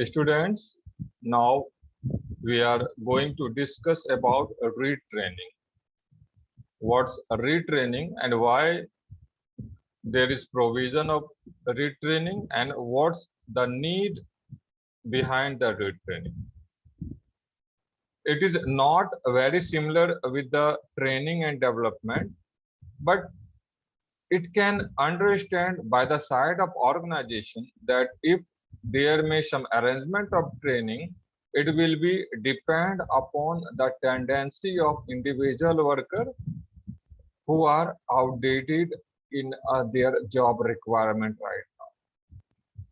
Students, now we are going to discuss about retraining. What's retraining and why there is provision of retraining and what's the need behind the retraining. It is not very similar with the training and development, but it can understand by the side of organization that if there may some arrangement of training, it will be depend upon the tendency of individual worker who are outdated in their job requirement right now,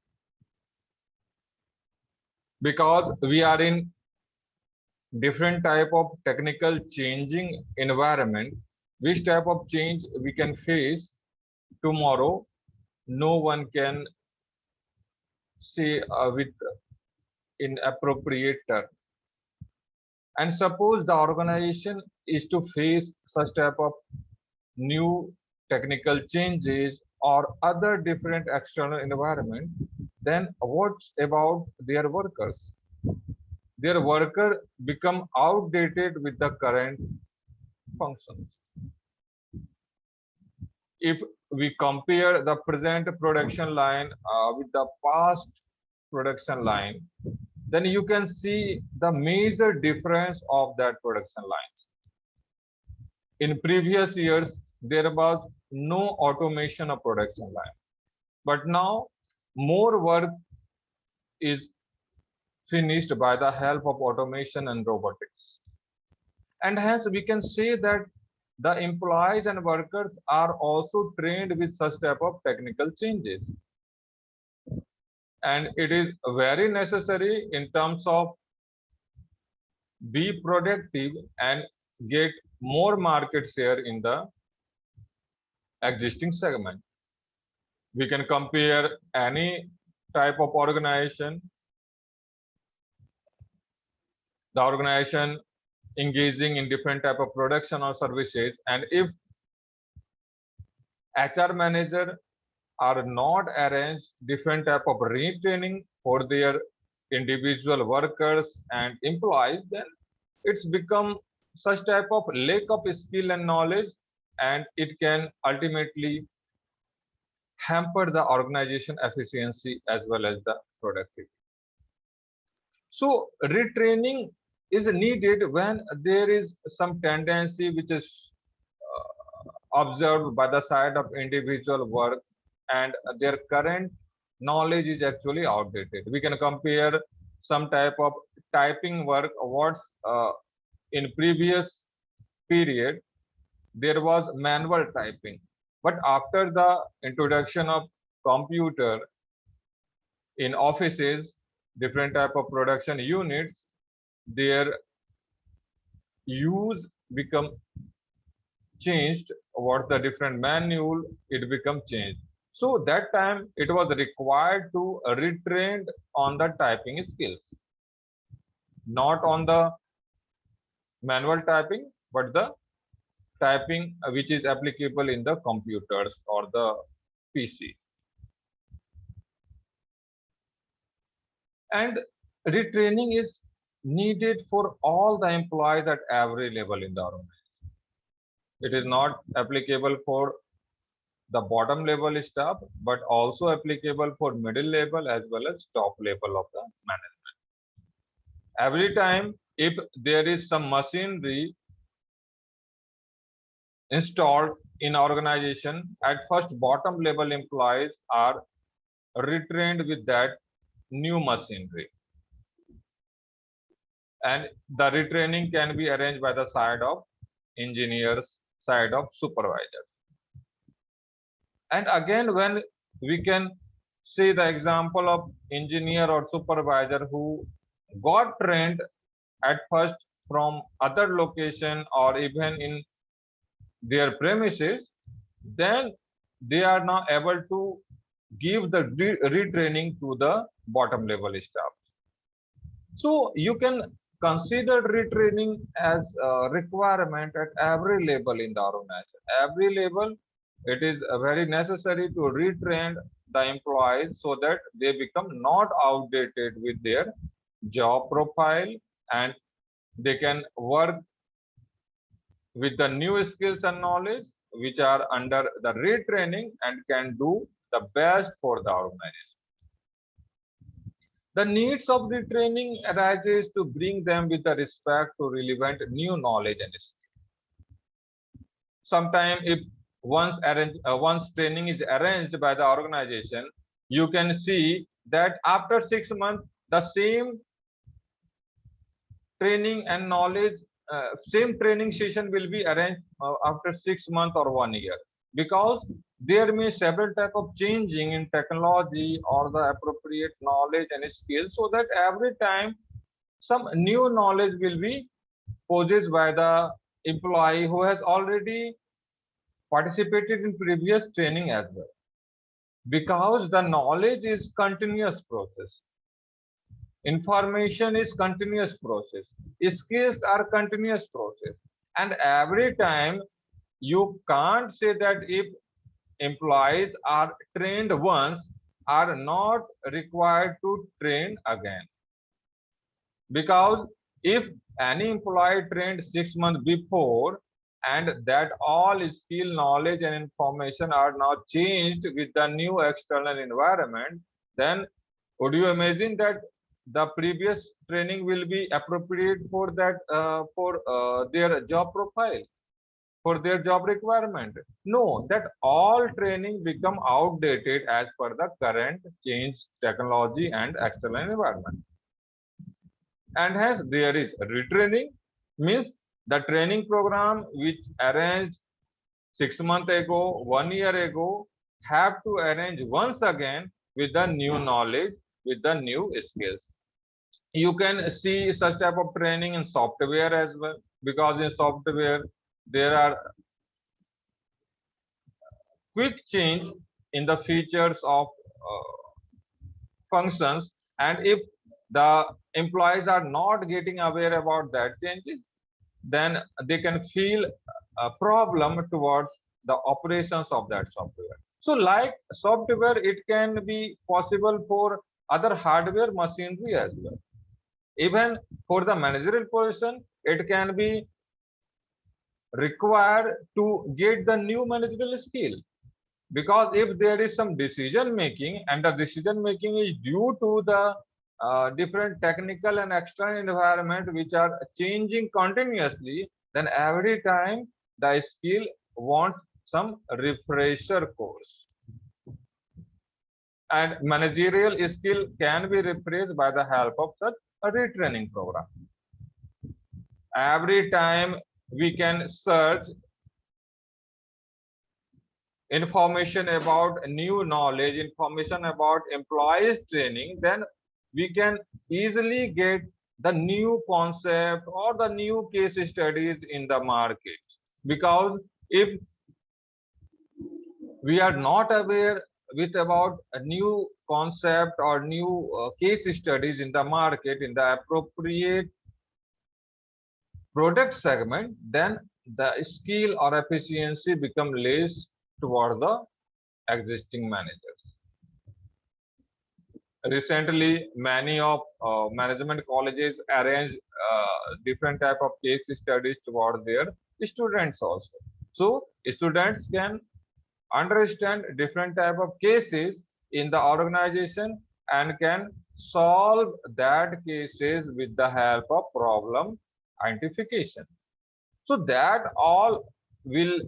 because we are in different type of technical changing environment. Which type of change we can face tomorrow, no one can say with inappropriate term. And suppose the organization is to face such type of new technical changes or other different external environment, then what's about their workers? Their worker become outdated with the current functions. If we compare the present production line with the past production line, then you can see the major difference of that production line. In previous years, there was no automation of production line, but now more work is finished by the help of automation and robotics. And hence we can say that the employees and workers are also trained with such type of technical changes. And it is very necessary in terms of be productive and get more market share in the existing segment. We can compare any type of organization, the organization engaging in different type of production or services, and if HR manager are not arranged different type of retraining for their individual workers and employees, then it's become such type of lack of skill and knowledge, and it can ultimately hamper the organization efficiency as well as the productivity. So retraining is needed when there is some tendency which is observed by the side of individual work and their current knowledge is actually outdated. We can compare some type of typing work. What's in previous period there was manual typing, but after the introduction of computer in offices, different type of production units, their use become changed. What the different manual, it become changed. So that time it was required to retrain on the typing skills, not on the manual typing, but the typing which is applicable in the computers or the PC. And retraining is needed for all the employees at every level in the organization. It is not applicable for the bottom level staff, but also applicable for middle level as well as top level of the management. Every time if there is some machinery installed in organization, at first bottom level employees are retrained with that new machinery, and the retraining can be arranged by the side of engineers, side of supervisors. And again, when we can see the example of engineer or supervisor who got trained at first from other location or even in their premises, then they are now able to give the retraining to the bottom level staff. So you can consider retraining as a requirement at every level in the organization. Every level, it is very necessary to retrain the employees so that they become not outdated with their job profile, and they can work with the new skills and knowledge which are under the retraining and can do the best for the organization. The needs of retraining arises to bring them with the respect to relevant new knowledge and skills. Sometimes if once training is arranged by the organization, you can see that after 6 months the training and knowledge same training session will be arranged after 6 months or 1 year, because there may several type of changing in technology or the appropriate knowledge and skills, so that every time some new knowledge will be possessed by the employee who has already participated in previous training as well, because the knowledge is continuous process, information is continuous process, skills are continuous process, and every time you can't say that if employees are trained once are not required to train again, because if any employee trained 6 months before and that all skill, knowledge and information are now changed with the new external environment, then would you imagine that the previous training will be appropriate for that for their job profile, for their job requirement? No, that all training become outdated as per the current changed technology and external environment. And hence there is retraining, means the training program which arranged 6 months ago, 1 year ago, have to arrange once again with the new knowledge, with the new skills. You can see such type of training in software as well, because in software there are quick change in the features of functions, and if the employees are not getting aware about that changes, then they can feel a problem towards the operations of that software. So like software, it can be possible for other hardware machinery as well. Even for the managerial position, it can be required to get the new managerial skill, because if there is some decision making and the decision making is due to the different technical and external environment which are changing continuously, then every time the skill wants some refresher course, and managerial skill can be refreshed by the help of such a retraining program. Every time we can search information about new knowledge, information about employees training, then we can easily get the new concept or the new case studies in the market. Because if we are not aware with about a new concept or new case studies in the market in the appropriate product segment, then the skill or efficiency become less toward the existing managers. Recently, many of management colleges arrange different type of case studies toward their students also. So students can understand different type of cases in the organization and can solve that cases with the help of problem identification. So that all will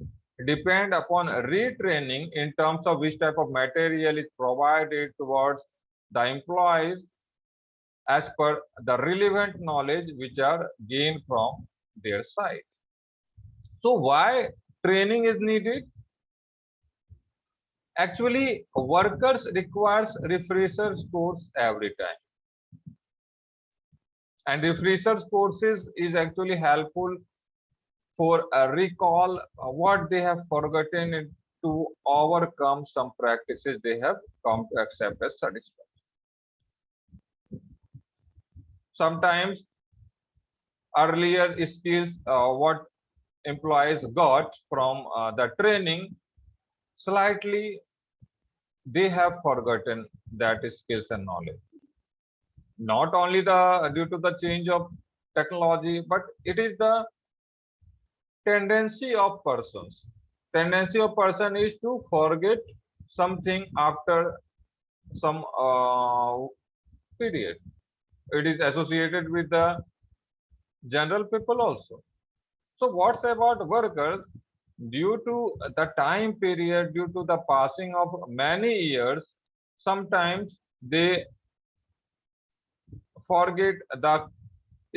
depend upon retraining in terms of which type of material is provided towards the employees as per the relevant knowledge which are gained from their side. So why training is needed? Actually, workers requires refreshers course every time, and refreshers courses is actually helpful for a recall what they have forgotten and to overcome some practices they have come to accept as satisfactory. Sometimes earlier skills what employees got from the training slightly they have forgotten that skills and knowledge. Not only the due to the change of technology, but it is the tendency of persons. Tendency of person is to forget something after some period. It is associated with the general people also. So what's about workers? Due to the time period, due to the passing of many years, sometimes they forget the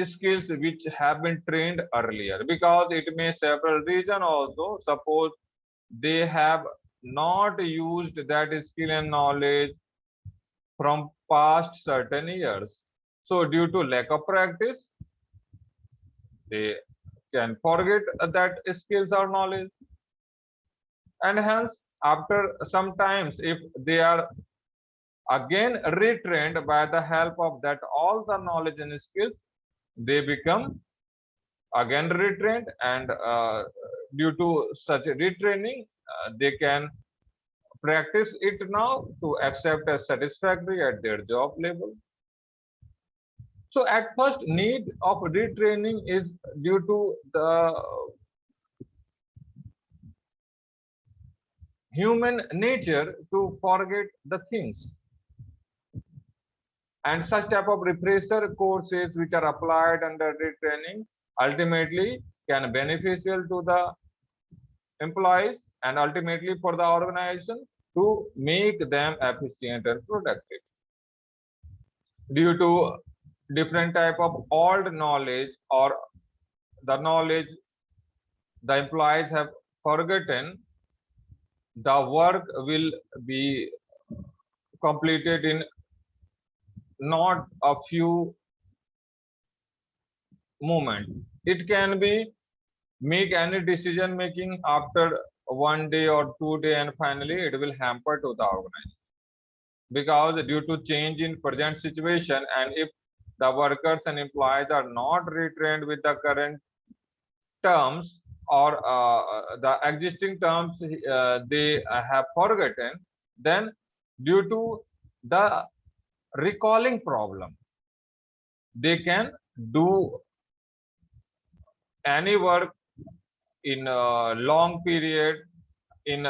skills which have been trained earlier, because it may several reason also. Suppose they have not used that skill and knowledge from past certain years. So due to lack of practice, they can forget that skills or knowledge. And hence, after sometimes, if they are again retrained by the help of that all the knowledge and skills, they become again retrained, and due to such retraining, they can practice it now to accept as satisfactory at their job level. So at first need of retraining is due to the human nature to forget the things, and such type of refresher courses which are applied under retraining ultimately can beneficial to the employees and ultimately for the organization to make them efficient and productive. Due to different type of old knowledge or the knowledge the employees have forgotten, the work will be completed in not a few moments. It can be make any decision making after 1 day or 2 day, and finally it will hamper to the organization, because due to change in present situation, and if the workers and employees are not retrained with the current terms, or the existing terms they have forgotten, then due to the recalling problem, they can do any work in a long period, in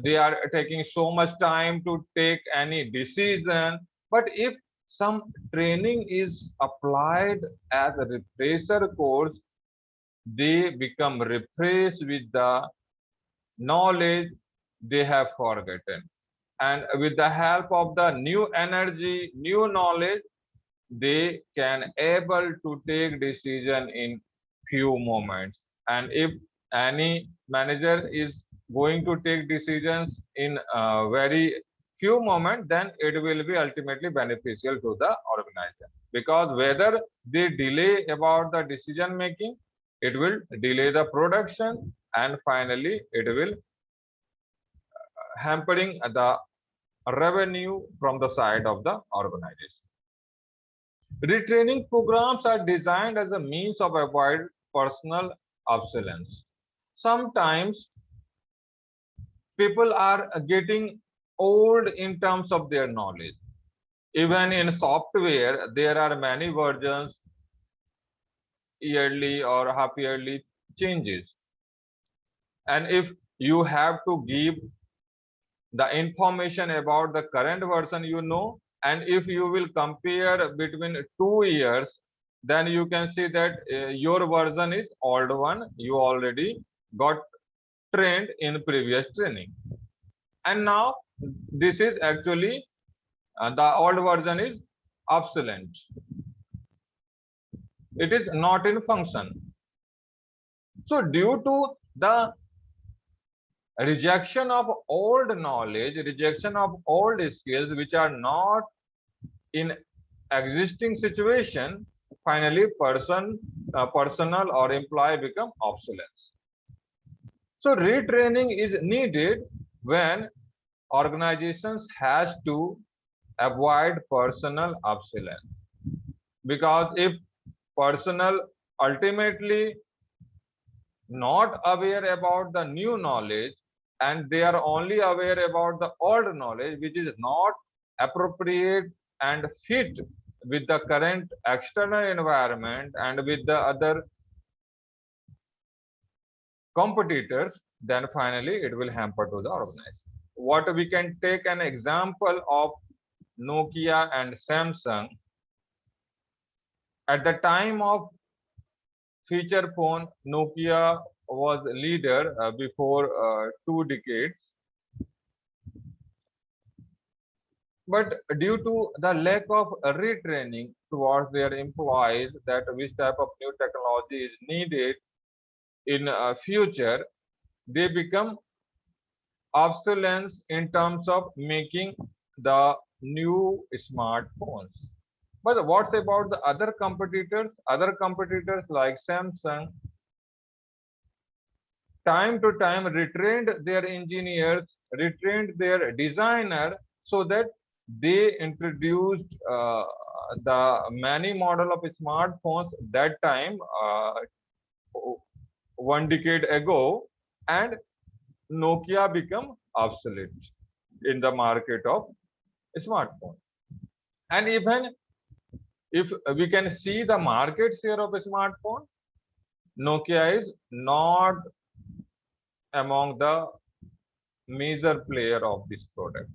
they are taking so much time to take any decision. But if some training is applied as a refresher course, they become refreshed with the knowledge they have forgotten, and with the help of the new energy, new knowledge, they can able to take decision in few moments. And if any manager is going to take decisions in very few moments, then it will be ultimately beneficial to the organization, because whether they delay about the decision making, it will delay the production, and finally it will hampering the revenue from the side of the organization. Retraining programs are designed as a means of avoid personal obsolescence. Sometimes people are getting old in terms of their knowledge. Even in software, there are many versions, yearly or half yearly changes. And if you have to give the information about the current version, and if you will compare between 2 years, then you can see that your version is old one, you already got trained in previous training, and now this is actually the old version is obsolete, it is not in function. So due to the rejection of old knowledge, rejection of old skills which are not in existing situation, finally personal or employee become obsolete. So retraining is needed when organizations has to avoid personal obsolescence, because if personnel ultimately not aware about the new knowledge, and they are only aware about the old knowledge which is not appropriate and fit with the current external environment and with the other competitors, then finally it will hamper to the organization. What we can take an example of Nokia and Samsung. At the time of feature phone, Nokia was leader before 2 decades. But due to the lack of retraining towards their employees that which type of new technology is needed in future, they become obsolete in terms of making the new smartphones. But what's about the other competitors? Other competitors like Samsung, time to time retrained their engineers, retrained their designer so that they introduced the many model of smartphones that time 1 decade ago, and Nokia become obsolete in the market of smartphone. And even if we can see the market share of a smartphone, Nokia is not among the major player of this product.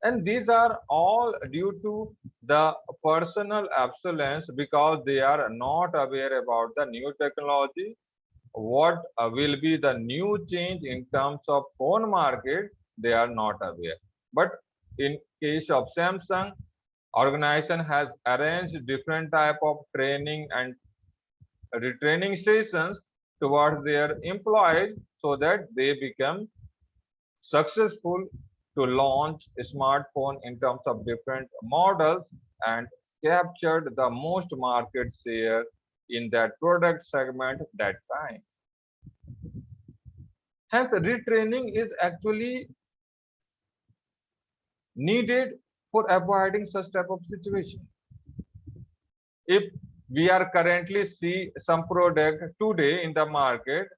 And these are all due to the personal obsolescence because they are not aware about the new technology, what will be the new change in terms of phone market, they are not aware. But in case of Samsung, organization has arranged different type of training and retraining sessions towards their employees so that they become successful to launch a smartphone in terms of different models and captured the most market share in that product segment that time. Hence, retraining is actually needed for avoiding such type of situation. If we are currently see some product today in the market,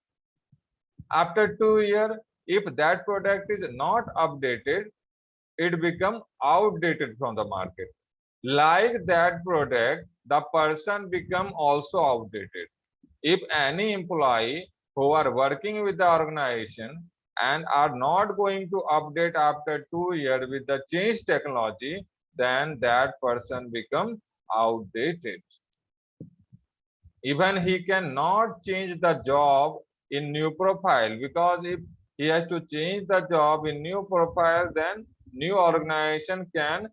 after 2 years, if that product is not updated, it become outdated from the market. Like that product, the person become also outdated. If any employee who are working with the organization and are not going to update after 2 years with the change technology, then that person becomes outdated. Even he cannot change the job in new profile, because if he has to change the job in new profile, then new organization can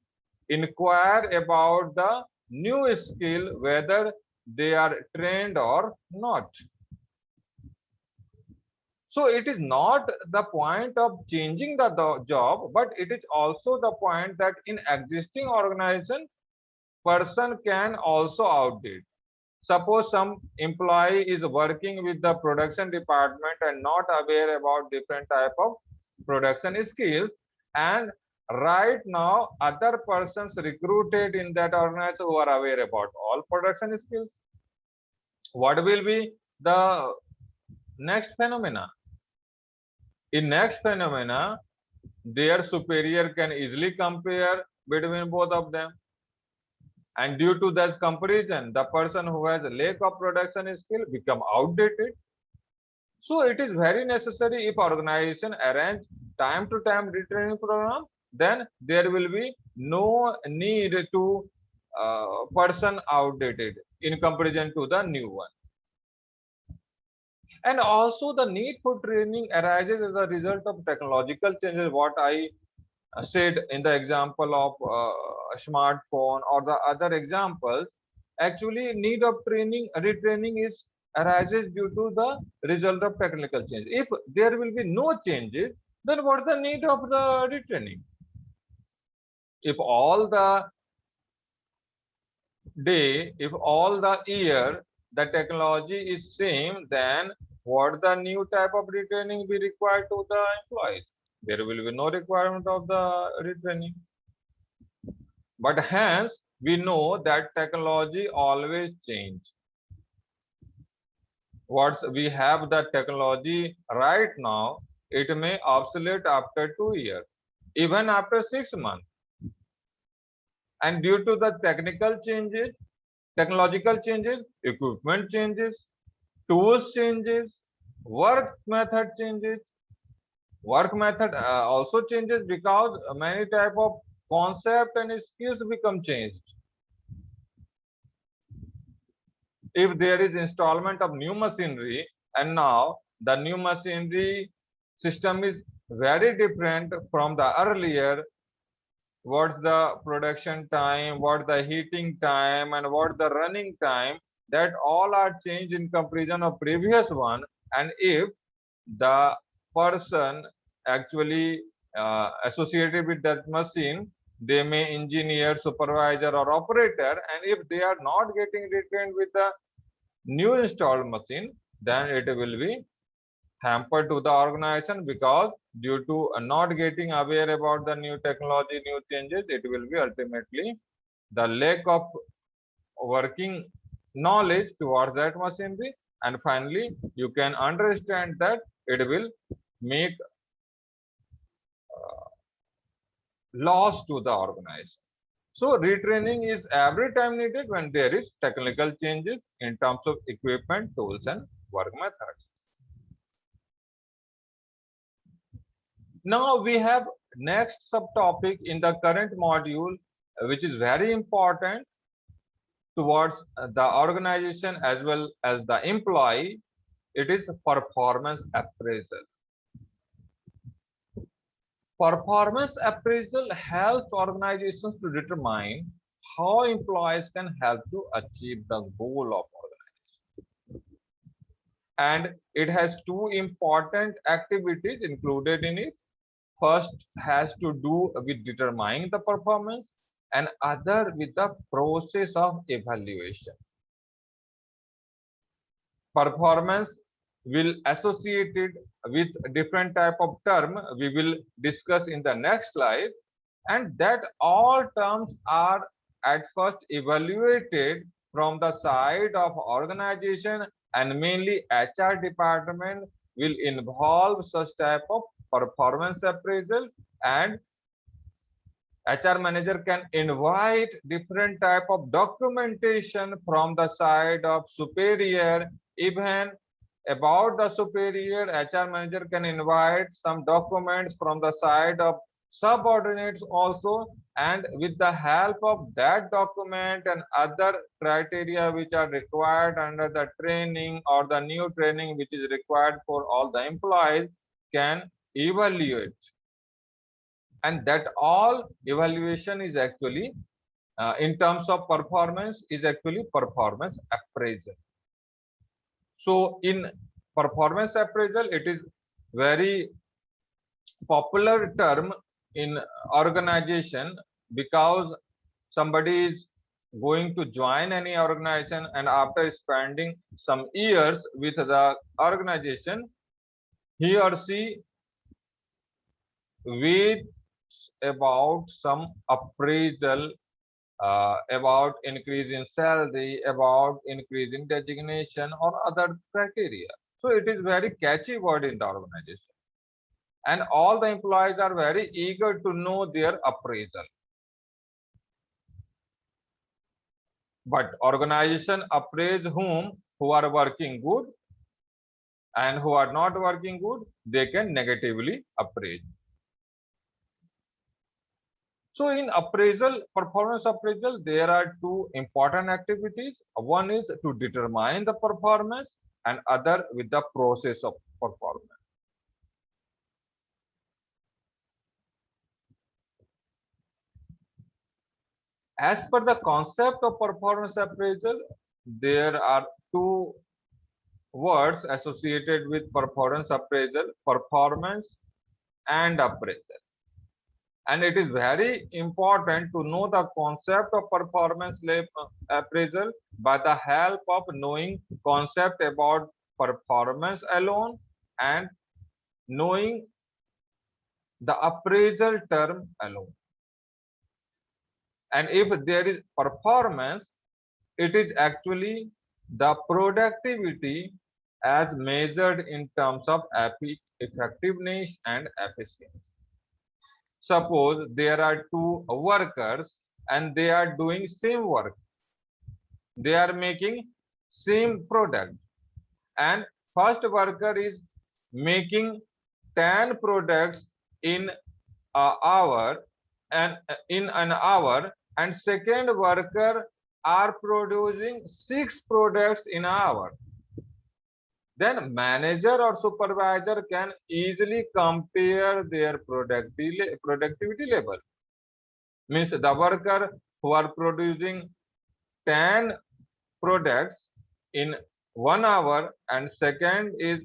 inquire about the new skill whether they are trained or not. So it is not the point of changing the job, but it is also the point that in existing organization, person can also outdate. Suppose some employee is working with the production department and not aware about different type of production skills, and right now other persons recruited in that organization who are aware about all production skills. What will be the next phenomena? In next phenomena, their superior can easily compare between both of them. And due to that comparison, the person who has a lack of production skill become outdated. So it is very necessary, if organization arrange time to time retraining program, then there will be no need to person outdated in comparison to the new one. And also the need for training arises as a result of technological changes, what I said in the example of a smartphone or the other examples. Actually, need of training, retraining is arises due to the result of technical change. If there will be no changes, then what is the need of the retraining? If all the day, if all the year the technology is same, then what the new type of retraining be required to the employees? There will be no requirement of the retraining. But hence, we know that technology always change. What we have the technology right now, It may obsolete after 2 years, even after 6 months. And due to the technological changes, equipment changes, tools changes, work method changes. Work method also changes because many type of concept and skills become changed. If there is installment of new machinery and now the new machinery system is very different from the earlier, what's the production time, what the heating time, and what the running time, that all are changed in comparison of previous one. And if the person actually associated with that machine, they may engineer, supervisor, or operator, and if they are not getting retrained with the new installed machine, then it will be hampered to the organization, because due to not getting aware about the new technology, new changes, it will be ultimately the lack of working knowledge towards that machinery, and finally you can understand that it will make loss to the organization. So retraining is every time needed when there is technical changes in terms of equipment, tools, and work methods. Now we have next subtopic in the current module, which is very important towards the organization as well as the employee. It is performance appraisal. Performance appraisal helps organizations to determine how employees can help to achieve the goal of organization. And it has two important activities included in it. First has to do with determining the performance, and other with the process of evaluation. Performance will associated with different type of term we will discuss in the next slide, and that all terms are at first evaluated from the side of organization, and mainly HR department will involve such type of performance appraisal. And HR manager can invite different type of documentation from the side of superior. Even about the superior, HR manager can invite some documents from the side of subordinates also, and with the help of that document and other criteria which are required under the training or the new training which is required for all the employees, can evaluate. And that all evaluation is actually in terms of performance is actually performance appraisal. So in performance appraisal, it is very popular term in organization, because somebody is going to join any organization, and after spending some years with the organization, he or she waits about some appraisal, about increase in salary, about increase in designation, or other criteria. So it is very catchy word in the organization, and all the employees are very eager to know their appraisal. But organization appraise who are working good, and who are not working good, they can negatively appraise. So in appraisal, performance appraisal, there are two important activities. One is to determine the performance, and other with the process of performance. As per the concept of performance appraisal, there are two words associated with performance appraisal: performance and appraisal. And it is very important to know the concept of performance appraisal by the help of knowing concept about performance alone, and knowing the appraisal term alone. And if there is performance, it is actually the productivity as measured in terms of effectiveness and efficiency. Suppose there are two workers and they are doing same work. They are making same product, and first worker is making 10 products in an hour, and in an hour, and second worker are producing 6 products in an hour. Then manager or supervisor can easily compare their productivity level. Means the worker who are producing 10 products in 1 hour and second is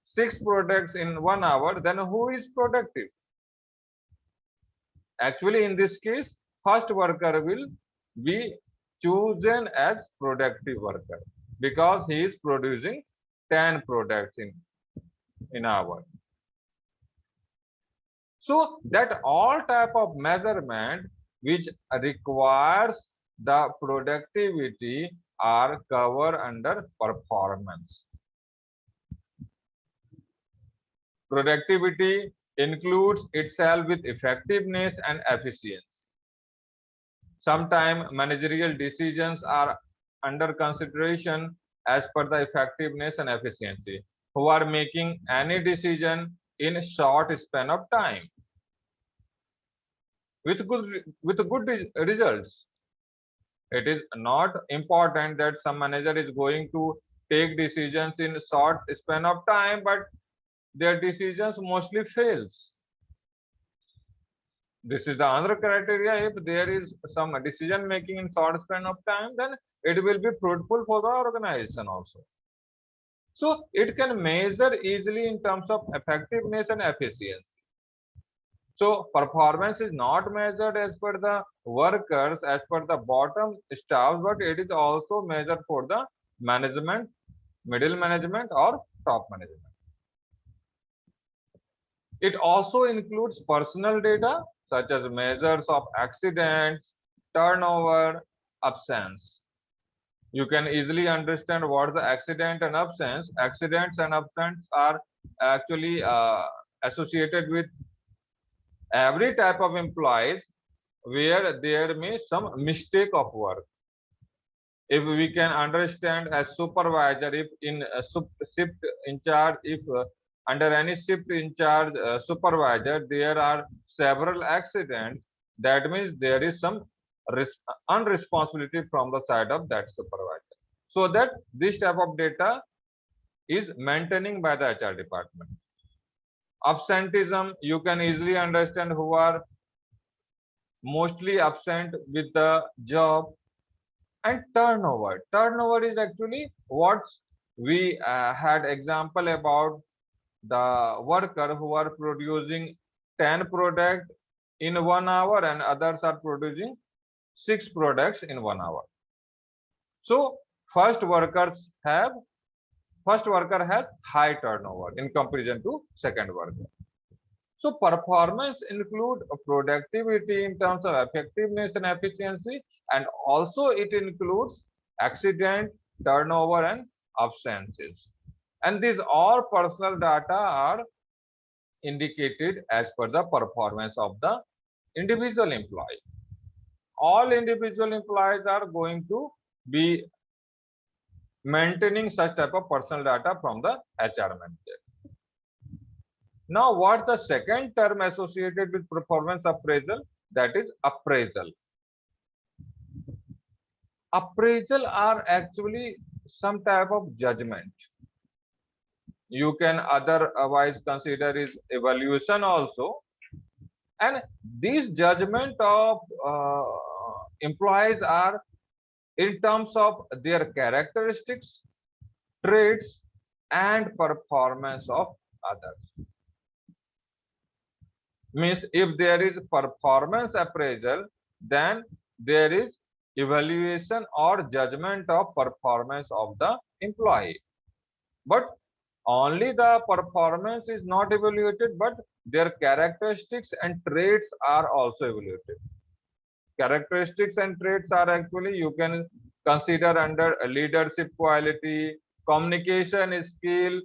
6 products in 1 hour, then who is productive? Actually, in this case, first worker will be chosen as productive worker because he is producing 10 products in an hour. So that all type of measurement which requires the productivity are covered under performance. Productivity includes itself with effectiveness and efficiency. Sometimes managerial decisions are under consideration as per the effectiveness and efficiency, who are making any decision in a short span of time with good results. It is not important that some manager is going to take decisions in short span of time, but their decisions mostly fails. This is the other criteria. If there is some decision making in short span of time, then it will be fruitful for the organization also. So it can measure easily in terms of effectiveness and efficiency. So performance is not measured as per the workers, as per the bottom staff, but it is also measured for the management, middle management or top management. It also includes personal data such as measures of accidents, turnover, absence. You can easily understand what the accident and absence. Accidents and absence are actually associated with every type of employees where there may some mistake of work. If we can understand as supervisor, if in a shift in charge, if under any shift in charge supervisor, there are several accidents, that means there is some unresponsibility from the side of that supervisor. So that this type of data is maintaining by the HR department. Absenteeism, you can easily understand who are mostly absent with the job. And turnover is actually what we had example about the worker who are producing 10 products in 1 hour and others are producing 6 products in 1 hour. So first worker has high turnover in comparison to second worker. So performance include productivity in terms of effectiveness and efficiency, and also it includes accident, turnover and absences. And these all personal data are indicated as per the performance of the individual employee. All individual employees are going to be maintaining such type of personal data from the HR manager. Now, what the second term associated with performance appraisal? That is appraisal. Appraisal are actually some type of judgment. You can otherwise consider is evaluation also. And these judgment of employees are in terms of their characteristics, traits, and performance of others. Means if there is performance appraisal, then there is evaluation or judgment of performance of the employee. But only the performance is not evaluated, but their characteristics and traits are also evaluated. Characteristics and traits are actually you can consider under leadership quality, communication skill,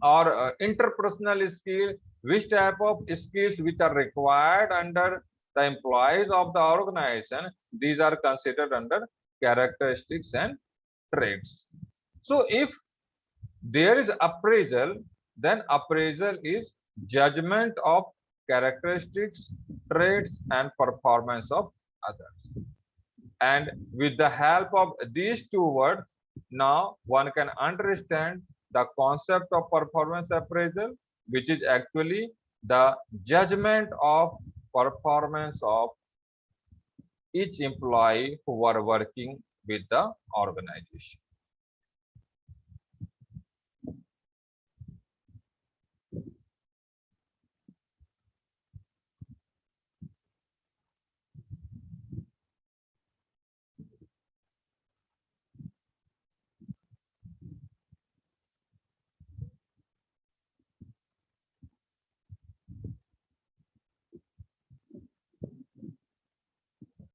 or interpersonal skill, which type of skills which are required under the employees of the organization, these are considered under characteristics and traits. So if there is appraisal, then appraisal is judgment of characteristics, traits, and performance of others. And with the help of these two words, now one can understand the concept of performance appraisal, which is actually the judgment of performance of each employee who are working with the organization.